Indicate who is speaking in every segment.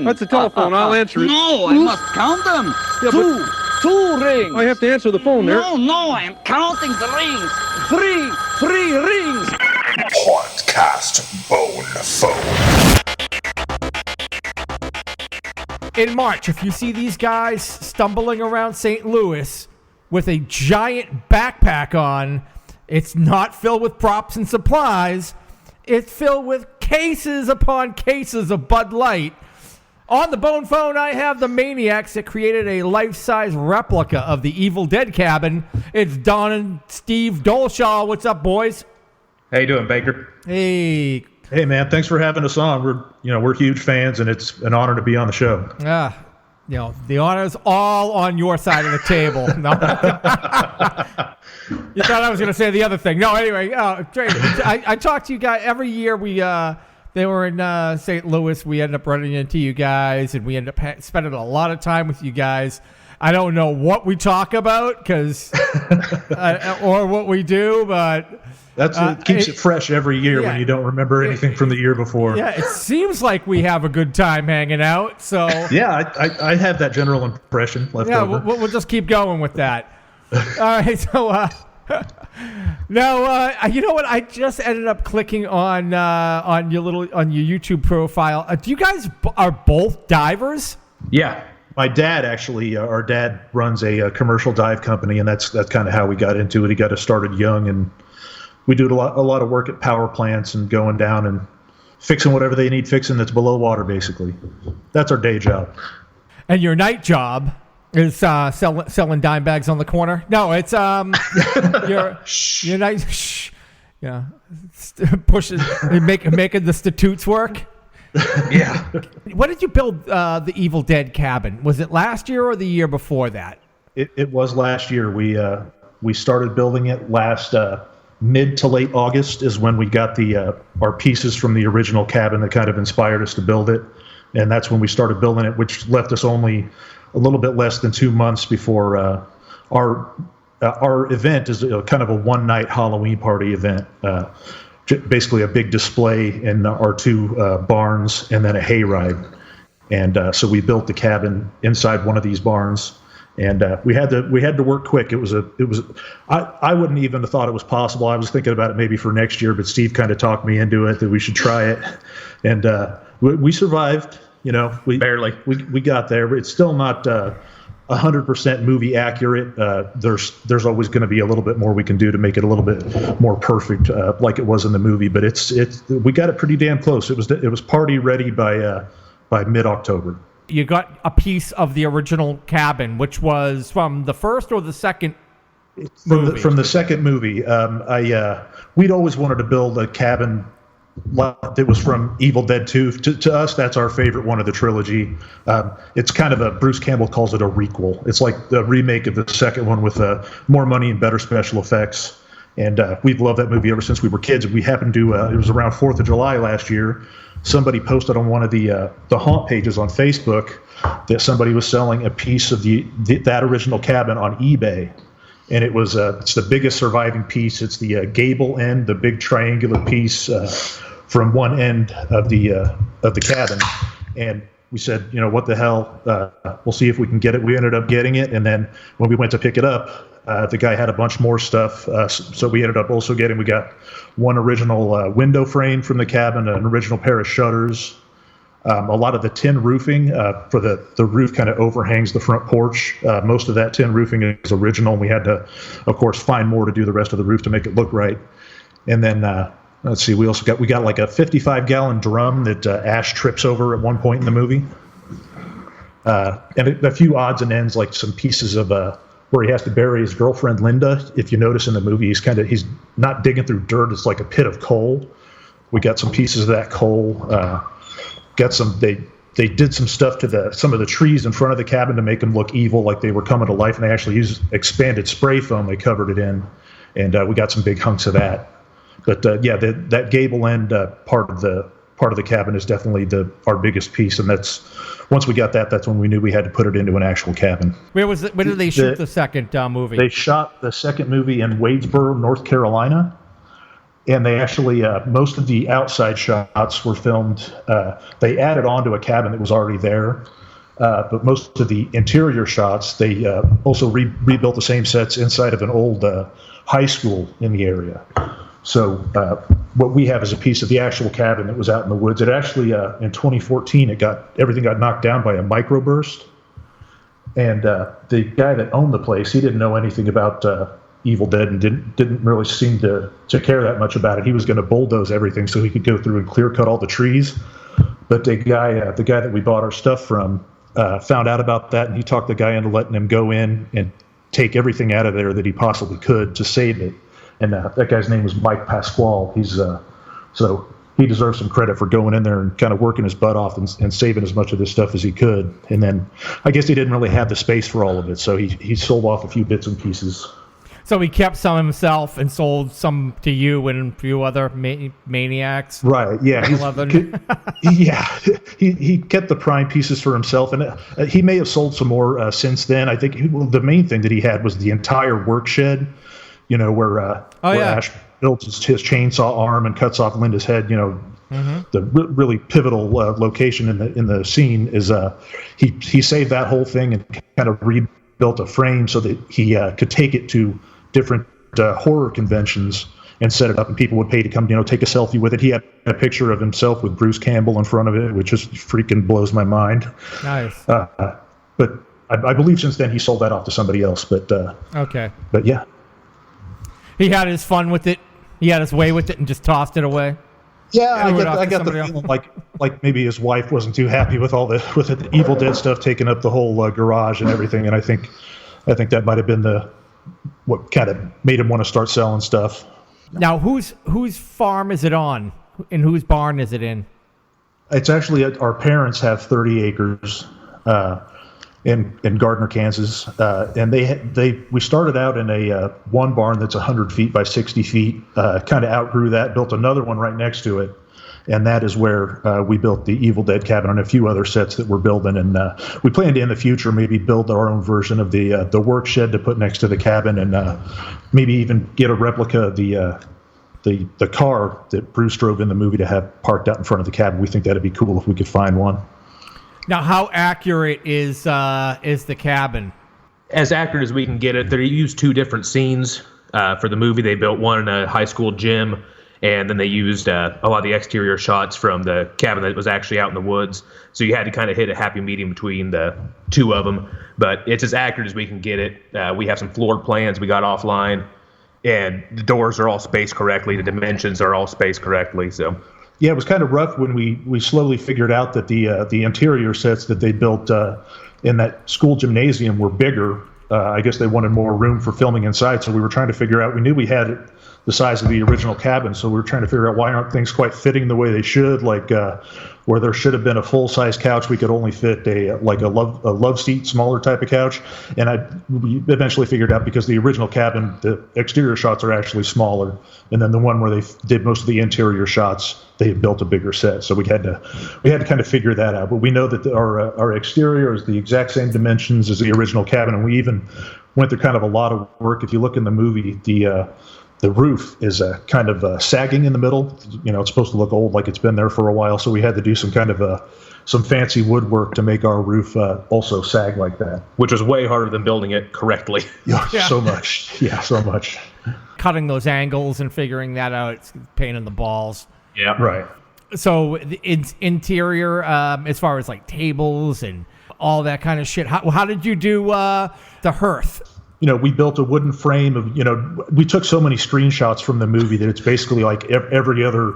Speaker 1: That's a telephone. I'll answer it.
Speaker 2: No, I must count them.
Speaker 1: Yeah,
Speaker 2: Two rings.
Speaker 1: I have to answer the phone there.
Speaker 2: No, I am counting the rings. Three rings.
Speaker 3: Hauntcast Bone Phone.
Speaker 4: In March, if you see these guys stumbling around St. Louis with a giant backpack on, it's not filled with props and supplies. It's filled with cases upon cases of Bud Light. On the Bone Phone, I have the maniacs that created a life-size replica of the Evil Dead cabin. It's Don and Steve Doleshal. What's up, boys?
Speaker 5: How you doing, Baker?
Speaker 4: Hey.
Speaker 5: Hey, man. Thanks for having us on. We're huge fans, and it's an honor to be on the show.
Speaker 4: The honor's all on your side of the table. No. You thought I was going to say the other thing. No, anyway. Great. I talk to you guys every year. They were in St. Louis. We end up running into you guys, and we end up spending a lot of time with you guys. I don't know what we talk about or what we do, but
Speaker 5: it keeps it fresh every year when you don't remember anything from the year before.
Speaker 4: Yeah, it seems like we have a good time hanging out. So
Speaker 5: yeah, I have that general impression left over.
Speaker 4: Yeah, we'll just keep going with that. All right, so now you know what? I just ended up clicking on your YouTube profile. Do you guys are both divers?
Speaker 5: Yeah. My dad our dad runs a commercial dive company, and that's kind of how we got into it. He got us started young, and we do a lot of work at power plants and going down and fixing whatever they need fixing that's below water, basically. That's our day job. And
Speaker 4: your night job is selling dime bags on the corner? No, it's your night. Pushing, making the statutes work.
Speaker 5: Yeah.
Speaker 4: When did you build the Evil Dead cabin? Was it last year or the year before that?
Speaker 5: It was last year. We started building it last mid to late August is when we got our pieces from the original cabin that kind of inspired us to build it, and that's when we started building it, which left us only a little bit less than 2 months before our event is kind of a one-night Halloween party event. Basically a big display in our two barns and then a hayride. And so we built the cabin inside one of these barns, and we had to work quick. I wouldn't even have thought it was possible. I was thinking about it maybe for next year, but Steve kind of talked me into it that we should try it. And we survived, barely. We got there, but it's still not 100% movie accurate. There's always going to be a little bit more we can do to make it a little bit more perfect, like it was in the movie. But we got it pretty damn close. It was party ready by mid-October.
Speaker 4: You got a piece of the original cabin, which was from the first or the second movie?
Speaker 5: From the second movie. We'd always wanted to build a cabin that was from Evil Dead 2. To us, that's our favorite one of the trilogy. It's kind of Bruce Campbell calls it a requel. It's like the remake of the second one with more money and better special effects. And we've loved that movie ever since we were kids. We happened to, it was around 4th of July last year. Somebody posted on one of the haunt pages on Facebook that somebody was selling a piece of that original cabin on eBay. And it's the biggest surviving piece. It's the gable end, the big triangular piece from one end of the cabin. And we said, what the hell? We'll see if we can get it. We ended up getting it, and then when we went to pick it up, the guy had a bunch more stuff. So we ended up also we got one original window frame from the cabin, an original pair of shutters. A lot of the tin roofing for the roof kind of overhangs the front porch. Most of that tin roofing is original. We had to, of course, find more to do the rest of the roof to make it look right. And then let's see, we got like a 55-gallon drum that Ash trips over at one point in the movie, and a few odds and ends, like some pieces of where he has to bury his girlfriend Linda. If you notice in the movie, he's not digging through dirt; it's like a pit of coal. We got some pieces of that coal. They did some stuff to some of the trees in front of the cabin to make them look evil, like they were coming to life, and they actually used expanded spray foam. They covered it in, and we got some big hunks of that. But that gable end part of the cabin is definitely our biggest piece, and once we got that's when we knew we had to put it into an actual cabin.
Speaker 4: Where did they shoot the second movie?
Speaker 5: They shot the second movie in Wadesboro, North Carolina. And they actually, most of the outside shots were filmed. They added on to a cabin that was already there. But most of the interior shots, they also rebuilt the same sets inside of an old high school in the area. So what we have is a piece of the actual cabin that was out in the woods. It actually, in 2014, everything got knocked down by a microburst. And the guy that owned the place, he didn't know anything about Evil Dead and didn't really seem to care that much about it. He was going to bulldoze everything so he could go through and clear cut all the trees. But the guy that we bought our stuff from found out about that, and he talked the guy into letting him go in and take everything out of there that he possibly could to save it. And that guy's name was Mike Pasquale. He's so he deserves some credit for going in there and kind of working his butt off and saving as much of this stuff as he could. And then I guess he didn't really have the space for all of it, so he sold off a few bits and pieces.
Speaker 4: So he kept some himself and sold some to you and a few other maniacs.
Speaker 5: Right. Yeah. He kept the prime pieces for himself, and he may have sold some more since then. I think the main thing that he had was the entire work shed. Where Ash builds his chainsaw arm and cuts off Linda's head. The really pivotal location in the scene is he saved that whole thing and kind of rebuilt a frame so that he could take it to different horror conventions and set it up, and people would pay to come, take a selfie with it. He had a picture of himself with Bruce Campbell in front of it, which just freaking blows my mind.
Speaker 4: Nice.
Speaker 5: But I believe since then he sold that off to somebody else. But
Speaker 4: okay.
Speaker 5: But yeah.
Speaker 4: He had his fun with it. He had his way with it and just tossed it away.
Speaker 5: Yeah, I get the feeling like maybe his wife wasn't too happy with the Evil Dead stuff taking up the whole garage and everything, and I think that might have been what kind of made him want to start selling stuff.
Speaker 4: Now, whose farm is it on, and whose barn is it in?
Speaker 5: It's actually our parents have 30 acres. In Gardner, Kansas, and we started out in a one barn that's 100 feet by 60 feet. Kind of outgrew that, built another one right next to it, and that is where we built the Evil Dead cabin and a few other sets that we're building. And we plan to in the future maybe build our own version of the work shed to put next to the cabin, and maybe even get a replica of the car that Bruce drove in the movie to have parked out in front of the cabin. We think that'd be cool if we could find one.
Speaker 4: Now, how accurate is the cabin?
Speaker 6: As accurate as we can get it. They used two different scenes for the movie. They built one in a high school gym, and then they used a lot of the exterior shots from the cabin that was actually out in the woods. So you had to kind of hit a happy medium between the two of them. But it's as accurate as we can get it. We have some floor plans we got offline, and the doors are all spaced correctly. The dimensions are all spaced correctly. So.
Speaker 5: Yeah, it was kind of rough when we slowly figured out that the interior sets that they built in that school gymnasium were bigger. I guess they wanted more room for filming inside, so we were trying to figure out. We knew we had the size of the original cabin, so we were trying to figure out why aren't things quite fitting the way they should. Like where there should have been a full-size couch, we could only fit a love seat, smaller type of couch. And we eventually figured out because the original cabin, the exterior shots are actually smaller, and then the one where they did most of the interior shots, they had built a bigger set. So we had to kind of figure that out. But we know that our exterior is the exact same dimensions as the original cabin, and we even went through kind of a lot of work. If you look in the movie, the roof is kind of sagging in the middle. It's supposed to look old, like it's been there for a while. So we had to do some kind of some fancy woodwork to make our roof also sag like that.
Speaker 6: Which was way harder than building it correctly.
Speaker 5: Yeah. So much. Yeah, so much.
Speaker 4: Cutting those angles and figuring that out, it's a pain in the balls.
Speaker 6: Yeah.
Speaker 5: Right.
Speaker 4: So the interior, as far as like tables and all that kind of shit, how did you do the hearth?
Speaker 5: We built a wooden frame of, we took so many screenshots from the movie that it's basically like every other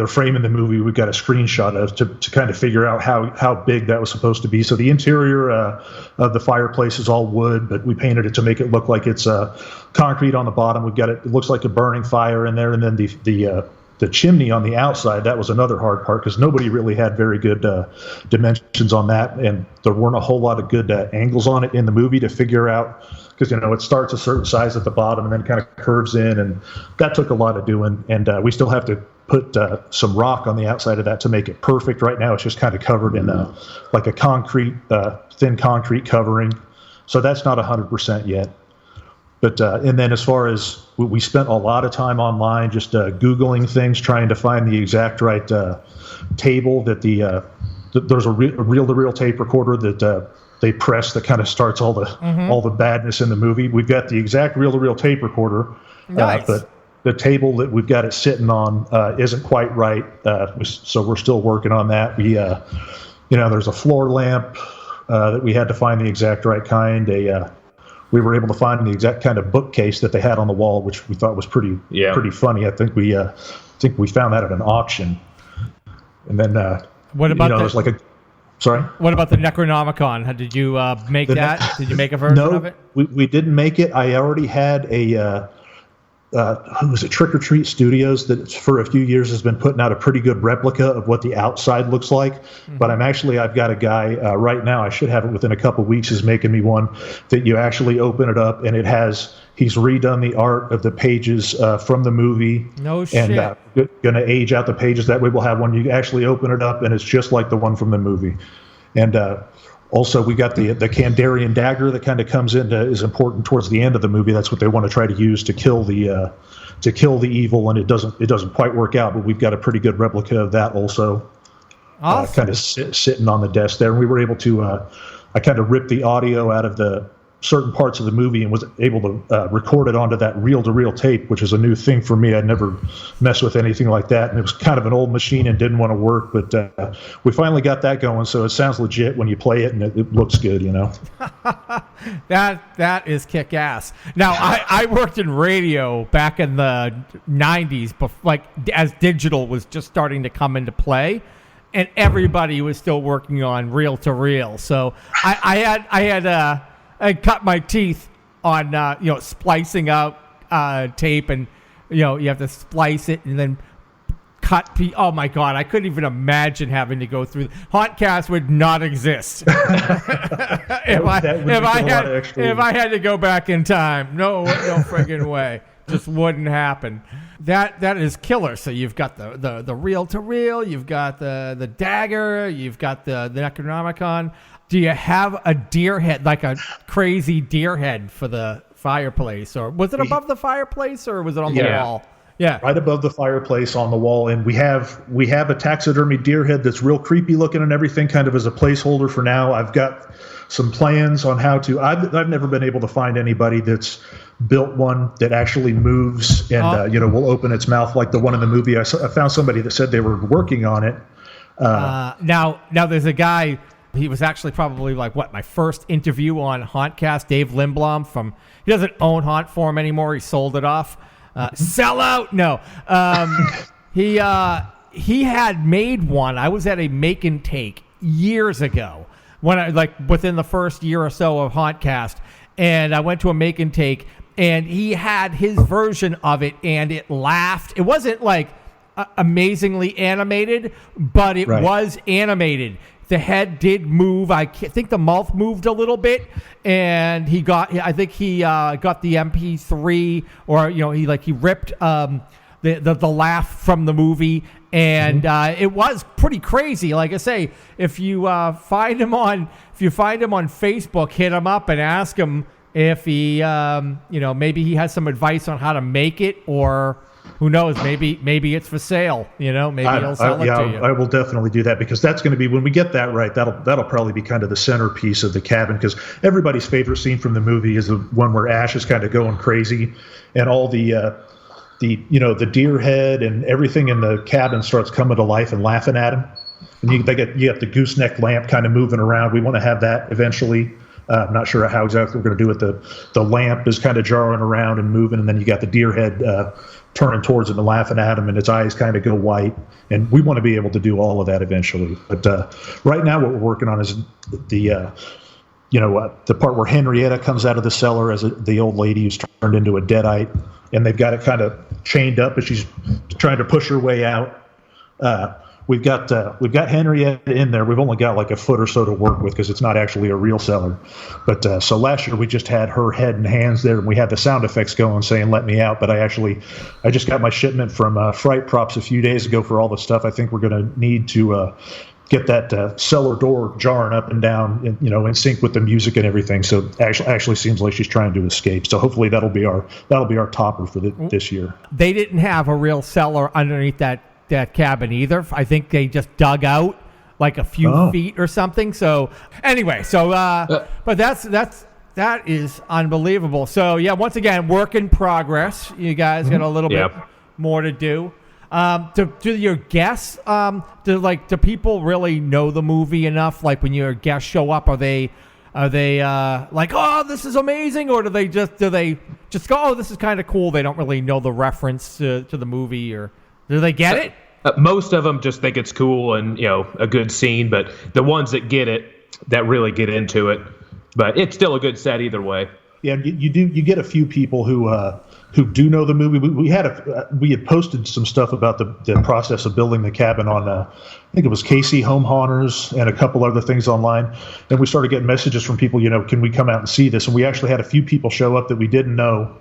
Speaker 5: frame in the movie we've got a screenshot of to kind of figure out how big that was supposed to be. So the interior of the fireplace is all wood, but we painted it to make it look like it's concrete on the bottom. We've got it looks like a burning fire in there, and then the chimney on the outside, that was another hard part because nobody really had very good dimensions on that, and there weren't a whole lot of good angles on it in the movie to figure out, because it starts a certain size at the bottom and then kind of curves in, and that took a lot of doing, and we still have to put some rock on the outside of that to make it perfect. Right now it's just kind of covered in like a concrete thin concrete covering, so that's not 100% yet. But and then as far as we spent a lot of time online just Googling things, trying to find the exact right table that there's a reel-to-reel tape recorder that they press that kind of starts all the badness in the movie. We've got the exact reel-to-reel tape recorder,
Speaker 4: Nice.
Speaker 5: but the table that we've got it sitting on isn't quite right, so we're still working on that. We, there's a floor lamp that we had to find the exact right kind. We were able to find the exact kind of bookcase that they had on the wall, which we thought was pretty funny. I think we found that at an auction. And then
Speaker 4: What about
Speaker 5: there's like a sorry.
Speaker 4: What about the Necronomicon? Did you make that? Did you make a version of it?
Speaker 5: We didn't make it. I already had a who was it? Trick or Treat Studios that for a few years has been putting out a pretty good replica of what the outside looks like. Mm-hmm. But I've got a guy right now. I should have it within a couple of weeks. Is making me one that you actually open it up and he's redone the art of the pages from the movie.
Speaker 4: No shit.
Speaker 5: And going to age out the pages. That way we'll have one you actually open it up and it's just like the one from the movie. And also, we got the Kandarian dagger that kind of comes in is important towards the end of the movie. That's what they want to try to use to kill the evil, and it doesn't quite work out. But we've got a pretty good replica of that also,
Speaker 4: awesome.
Speaker 5: Kind of sitting on the desk there. And we were able to I kind of ripped the audio out of the certain parts of the movie and was able to record it onto that reel-to-reel tape, which is a new thing for me. I'd never messed with anything like that, and it was kind of an old machine and didn't want to work, but we finally got that going, so it sounds legit when you play it, and it looks good,
Speaker 4: That is kick-ass. Now, I worked in radio back in the 90s, as digital was just starting to come into play, and everybody was still working on reel-to-reel, so I cut my teeth on splicing out tape, and you have to splice it and then cut. Oh my God, I couldn't even imagine having to go through. Hauntcast would not exist if I had to go back in time. No friggin' way. Just wouldn't happen. That is killer. So you've got the reel to reel, you've got the dagger, you've got the Necronomicon. Do you have a deer head, like a crazy deer head for the fireplace? Or was it above the fireplace or was it on the wall? Yeah.
Speaker 5: Right above the fireplace on the wall. And we have a taxidermy deer head that's real creepy looking and everything, kind of as a placeholder for now. I've got some plans on how to. I've never been able to find anybody that's built one that actually moves and will open its mouth like the one in the movie. I found somebody that said they were working on it.
Speaker 4: Now there's a guy. He was actually probably my first interview on Hauntcast, Dave Lindblom he doesn't own Haunt Forum anymore. He sold it off. Sell out? No. He had made one. I was at a make and take years ago when within the first year or so of Hauntcast, and I went to a make and take, and he had his version of it, and it laughed. It wasn't amazingly animated, but it was animated. The head did move. I think the mouth moved a little bit, and I think he got the MP3, or he ripped the laugh from the movie, and it was pretty crazy. Like I say, if you find him on Facebook, hit him up and ask him if he maybe he has some advice on how to make it, or who knows, maybe it's for sale, maybe he'll sell it to you.
Speaker 5: I will definitely do that, because that's going to be, when we get that right, that'll probably be kind of the centerpiece of the cabin, because everybody's favorite scene from the movie is the one where Ash is kind of going crazy and all the deer head and everything in the cabin starts coming to life and laughing at him. And you have the gooseneck lamp kind of moving around. We want to have that eventually. I'm not sure how exactly we're going to do it. The lamp is kind of jarring around and moving, and then you got the deer head turning towards him and laughing at him, and its eyes kind of go white. And we want to be able to do all of that eventually. But right now what we're working on is the part where Henrietta comes out of the cellar as the old lady who's turned into a deadite, and they've got it kind of chained up as she's trying to push her way out. We've got Henrietta in there. We've only got a foot or so to work with because it's not actually a real cellar. But so last year we just had her head and hands there, and we had the sound effects going saying "Let me out." But I just got my shipment from Fright Props a few days ago for all the stuff I think we're going to need to get that cellar door jarring up and down, in sync with the music and everything. So actually seems like she's trying to escape. So hopefully that'll be our topper for this year.
Speaker 4: They didn't have a real cellar underneath that cabin either. I think they just dug out like a few feet or something. So anyway, but that is unbelievable. So yeah, once again, work in progress. You guys got a little bit more to do. Do your guests, do people really know the movie enough? Like when your guests show up, are they like, oh, this is amazing, or do they just go, oh, this is kind of cool? They don't really know the reference to the movie, or do they get it?
Speaker 6: Most of them just think it's cool and a good scene, but the ones that get it, that really get into it. But it's still a good set either way.
Speaker 5: Yeah, you get a few people who do know the movie. We had posted some stuff about the process of building the cabin on I think it was KC Home Haunters and a couple other things online, and we started getting messages from people, can we come out and see this? And we actually had a few people show up that we didn't know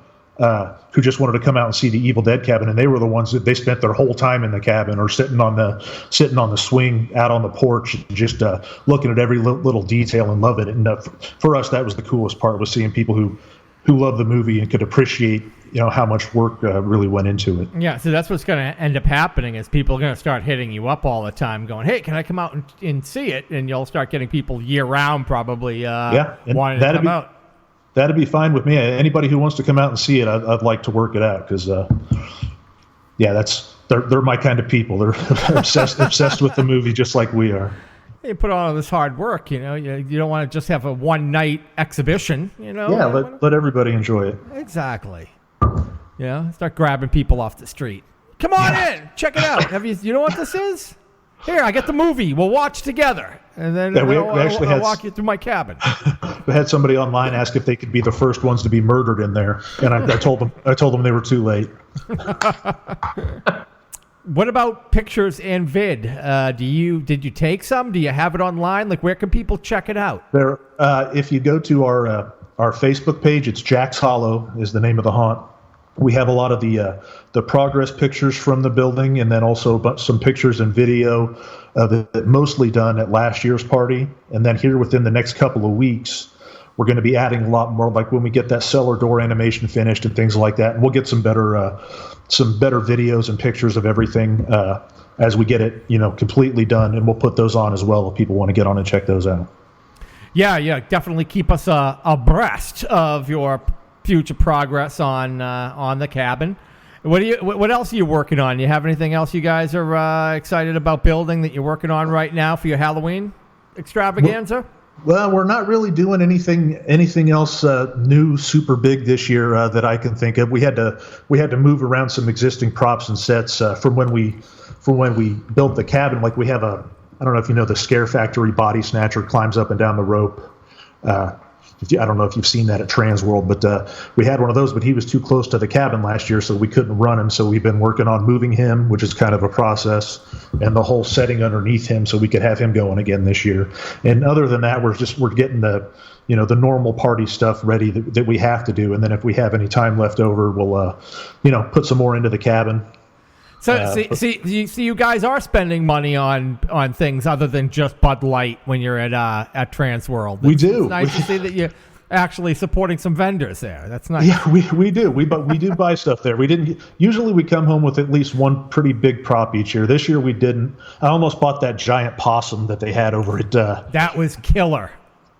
Speaker 5: who just wanted to come out and see the Evil Dead cabin, and they were the ones that they spent their whole time in the cabin or sitting on the swing out on the porch, just looking at every little detail and love it. And for us, that was the coolest part, was seeing people who love the movie and could appreciate how much work really went into it.
Speaker 4: Yeah, so that's what's going to end up happening is people are going to start hitting you up all the time going, hey, can I come out and see it? And you'll start getting people year-round probably wanting to come out.
Speaker 5: That'd be fine with me. Anybody who wants to come out and see it, I'd like to work it out because, they're my kind of people. They're obsessed with the movie just like we are.
Speaker 4: You put on all this hard work, you don't want to just have a one-night exhition,
Speaker 5: Yeah, let everybody enjoy it.
Speaker 4: Exactly. Start grabbing people off the street. Come on in, check it out. You know what this is? Here, I get the movie. We'll watch together, and then I'll walk you through my cabin.
Speaker 5: We had somebody online ask if they could be the first ones to be murdered in there, and I told them they were too late.
Speaker 4: What about pictures and vid? Did you take some? Do you have it online? Like, where can people check it out?
Speaker 5: There, if you go to our Facebook page, it's Jack's Hollow is the name of the haunt. We have a lot of the progress pictures from the building, and then also some pictures and video of it, mostly done at last year's party. And then here within the next couple of weeks, we're going to be adding a lot more, like when we get that cellar door animation finished and things like that. And we'll get some better videos and pictures of everything as we get it, completely done. And we'll put those on as well if people want to get on and check those out.
Speaker 4: Yeah, definitely keep us abreast of your future progress on the cabin. What else are you working on? You have anything else you guys are excited about building that you're working on right now for your Halloween extravaganza?
Speaker 5: Well, we're not really doing anything else new, super big this year that I can think of. We had to move around some existing props and sets from when we built the cabin. Like we have I don't know if you know the Scare Factory body snatcher climbs up and down the rope. I don't know if you've seen that at Transworld, but we had one of those, but he was too close to the cabin last year, so we couldn't run him. So we've been working on moving him, which is kind of a process, and the whole setting underneath him so we could have him going again this year. And other than that, we're getting the normal party stuff ready that we have to do. And then if we have any time left over, we'll put some more into the cabin.
Speaker 4: So you guys are spending money on things other than just Bud Light when you're at Transworld.
Speaker 5: We do.
Speaker 4: It's nice to see that you're actually supporting some vendors there. That's nice.
Speaker 5: Yeah, we do. We do buy stuff there. Usually we come home with at least one pretty big prop each year. This year we didn't. I almost bought that giant possum that they had over at.
Speaker 4: That was killer.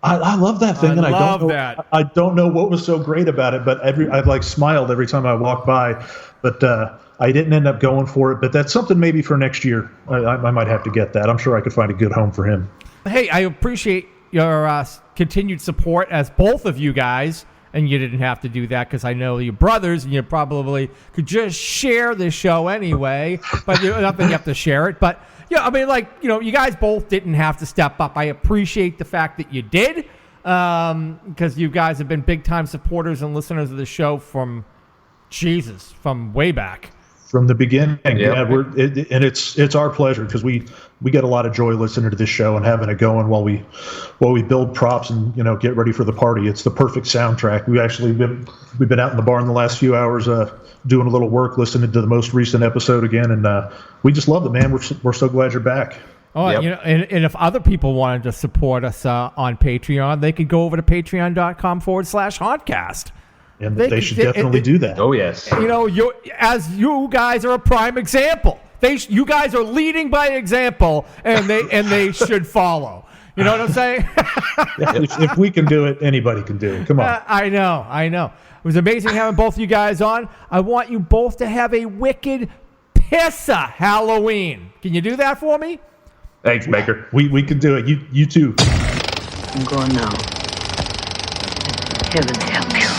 Speaker 5: I love that thing, I don't know what was so great about it, but I smiled every time I walked by, but. I didn't end up going for it, but that's something maybe for next year. I might have to get that. I'm sure I could find a good home for him.
Speaker 4: Hey, I appreciate your continued support as both of you guys, and you didn't have to do that because I know you're brothers, and you probably could just share this show anyway, but not that you have to share it. But, you guys both didn't have to step up. I appreciate the fact that you did because you guys have been big-time supporters and listeners of the show from way back.
Speaker 5: From the beginning, and it's our pleasure because we get a lot of joy listening to this show and having it going while we build props and get ready for the party. It's the perfect soundtrack. We've been out in the barn the last few hours doing a little work, listening to the most recent episode again, and we just love it, man. We're so glad you're back.
Speaker 4: Oh,
Speaker 6: Yep.
Speaker 4: you know, and if other people wanted to support us on Patreon, they could go over to patreon.com/Hauntcast.
Speaker 5: And they should definitely do that.
Speaker 6: Oh, yes.
Speaker 4: You know, you guys are a prime example. You guys are leading by example, and they should follow. You know what I'm saying?
Speaker 5: If we can do it, anybody can do it. Come on.
Speaker 4: I know. It was amazing having both of you guys on. I want you both to have a wicked pissa Halloween. Can you do that for me?
Speaker 6: Thanks, Baker.
Speaker 5: We can do it. You too.
Speaker 7: I'm going now. Heaven help you.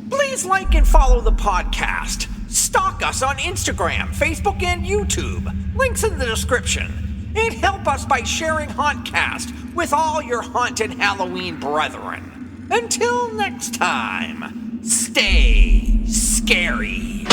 Speaker 8: Please like and follow the podcast. Stalk us on Instagram, Facebook, and YouTube. Links in the description. And help us by sharing Hauntcast with all your haunted Halloween brethren. Until next time, stay scary.